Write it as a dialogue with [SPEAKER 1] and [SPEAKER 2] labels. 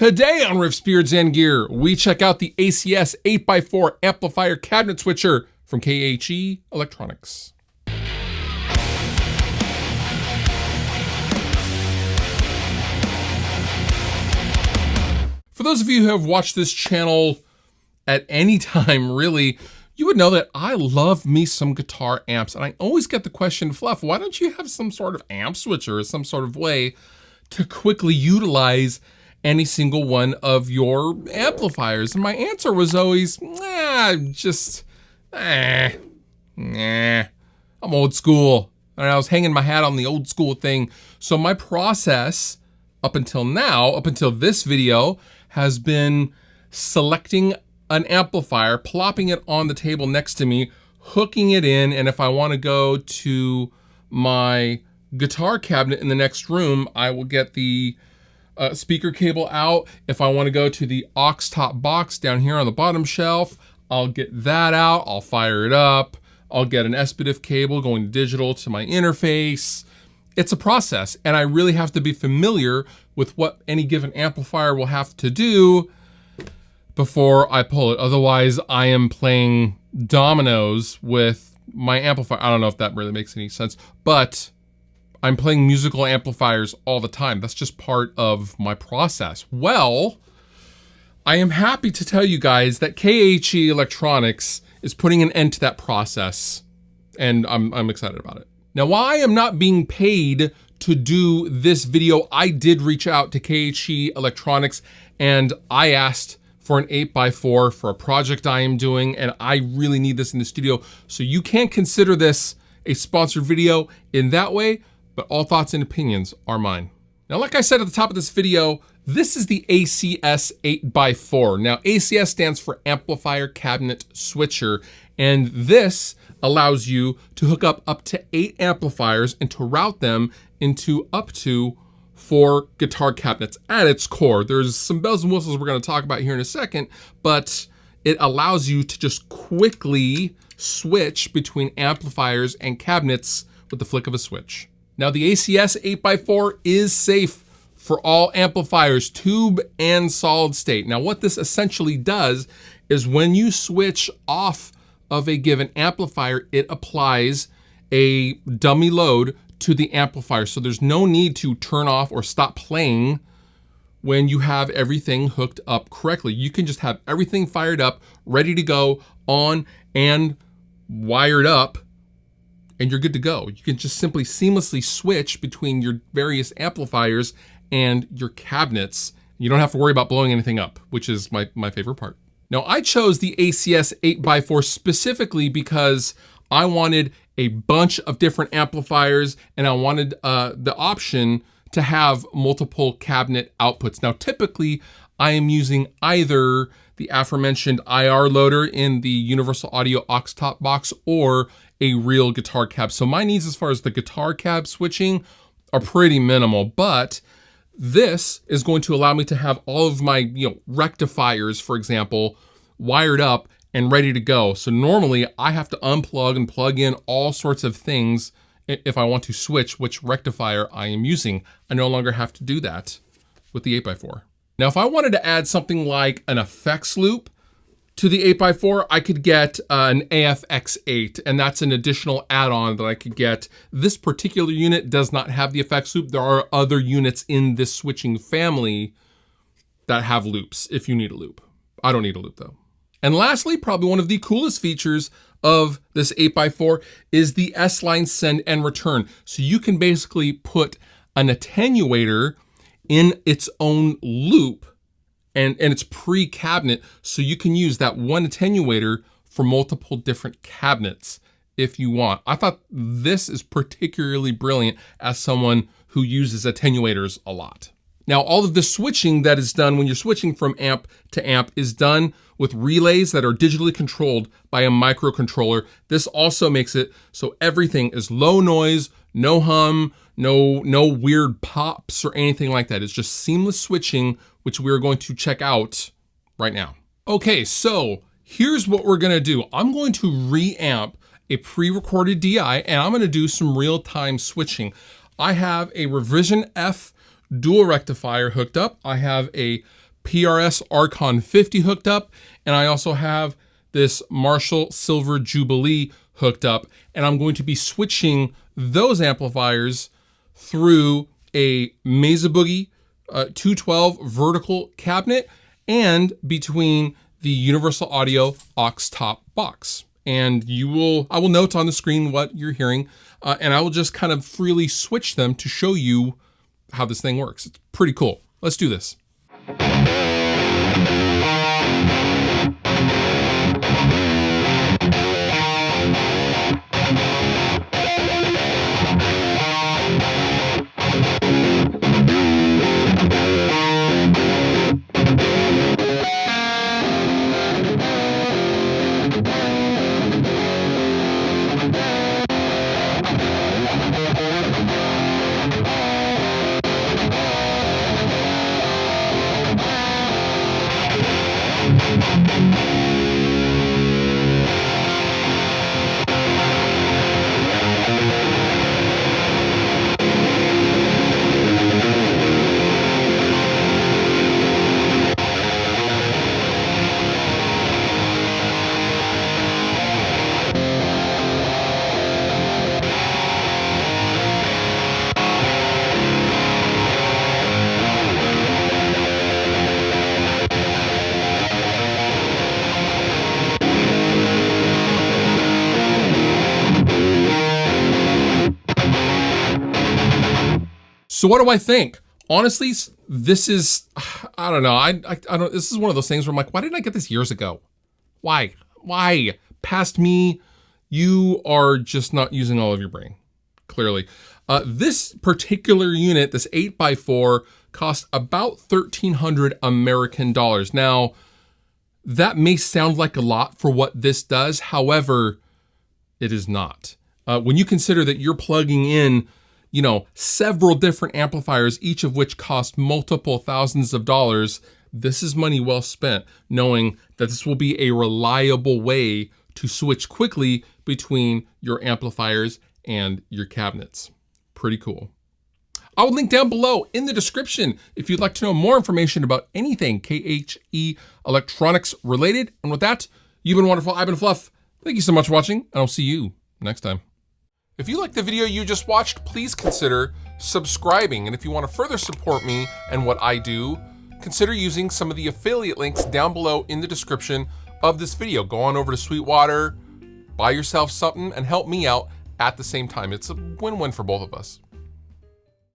[SPEAKER 1] Today on Riffs, Beards, and Gear, we check out the ACS 8x4 amplifier cabinet switcher from KHE Electronics. For those of you who have watched this channel at any time, really, you would know that I love me some guitar amps. And I always get the question, Fluff, why don't you have some sort of amp switcher or some sort of way to quickly utilize any single one of your amplifiers? And my answer was always, I'm old school. And I was hanging my hat on the old school thing. So my process up until now, up until this video, has been selecting an amplifier, plopping it on the table next to me, hooking it in, and if I want to go to my guitar cabinet in the next room, I will get the speaker cable out. If I want to go to the aux top box down here on the bottom shelf, I'll get that out, I'll fire it up, I'll get an SPDIF cable going to digital to my interface. It's a process, and I really have to be familiar with what any given amplifier will have to do before I pull it. Otherwise, I am playing dominoes with my amplifier. I don't know if that really makes any sense, but I'm playing musical amplifiers all the time. That's just part of my process. Well, I am happy to tell you guys that KHE Electronics is putting an end to that process, and I'm excited about it. Now, while I am not being paid to do this video, I did reach out to KHE Electronics and I asked for an 8x4 for a project I am doing, and I really need this in the studio. So you can consider this a sponsored video in that way, but all thoughts and opinions are mine. Now, like I said at the top of this video, this is the ACS 8x4. Now, ACS stands for Amplifier Cabinet Switcher, and this allows you to hook up to 8 amplifiers and to route them into up to 4 guitar cabinets at its core. There's some bells and whistles we're going to talk about here in a second, but it allows you to just quickly switch between amplifiers and cabinets with the flick of a switch. Now, the ACS 8x4 is safe for all amplifiers, tube and solid state. Now, what this essentially does is when you switch off of a given amplifier, it applies a dummy load to the amplifier. So there's no need to turn off or stop playing when you have everything hooked up correctly. You can just have everything fired up, ready to go, on and wired up, and you're good to go. You can just simply seamlessly switch between your various amplifiers and your cabinets. You don't have to worry about blowing anything up, which is my favorite part. Now, I chose the ACS 8x4 specifically because I wanted a bunch of different amplifiers and I wanted the option to have multiple cabinet outputs. Now, typically, I am using either the aforementioned IR loader in the Universal Audio aux top box or a real guitar cab. So my needs as far as the guitar cab switching are pretty minimal, but this is going to allow me to have all of my rectifiers, for example, wired up and ready to go. So normally I have to unplug and plug in all sorts of things if I want to switch which rectifier I am using. I no longer have to do that with the 8x4. Now, if I wanted to add something like an effects loop to the 8x4, I could get an AFX8, and that's an additional add-on that I could get. This particular unit does not have the effects loop. There are other units in this switching family that have loops if you need a loop. I don't need a loop though. And lastly, probably one of the coolest features of this 8x4 is the S-line send and return. So you can basically put an attenuator in its own loop and it's pre-cabinet, so you can use that one attenuator for multiple different cabinets if you want. I thought this is particularly brilliant as someone who uses attenuators a lot. Now, all of the switching that is done when you're switching from amp to amp is done with relays that are digitally controlled by a microcontroller. This also makes it so everything is low noise, no hum, no weird pops or anything like that. It's just seamless switching, which we're going to check out right now. Okay, so here's what we're gonna do. I'm going to reamp a pre-recorded DI and I'm gonna do some real-time switching. I have a Revision F dual rectifier hooked up. I have a PRS Archon 50 hooked up, and I also have this Marshall Silver Jubilee hooked up, and I'm going to be switching those amplifiers through a Mesa Boogie 212 vertical cabinet and between the Universal Audio aux top box. And I will note on the screen what you're hearing, and I will just kind of freely switch them to show you how this thing works. It's pretty cool. Let's do this. So what do I think? Honestly, this is, I don't know. I don't, this is one of those things where I'm like, why didn't I get this years ago? Why? Past me, you are just not using all of your brain, clearly. This particular unit, this 8x4, cost about $1,300 American dollars. Now, that may sound like a lot for what this does. However, it is not. When you consider that you're plugging in, you know, several different amplifiers, each of which cost multiple thousands of dollars, this is money well spent, knowing that this will be a reliable way to switch quickly between your amplifiers and your cabinets. Pretty cool. I will link down below in the description if you'd like to know more information about anything KHE Electronics related. And with that, you've been wonderful. I've been Fluff. Thank you so much for watching, and I'll see you next time. If you liked the video you just watched, please consider subscribing. And if you want to further support me and what I do, consider using some of the affiliate links down below in the description of this video. Go on over to Sweetwater, buy yourself something, and help me out at the same time. It's a win-win for both of us.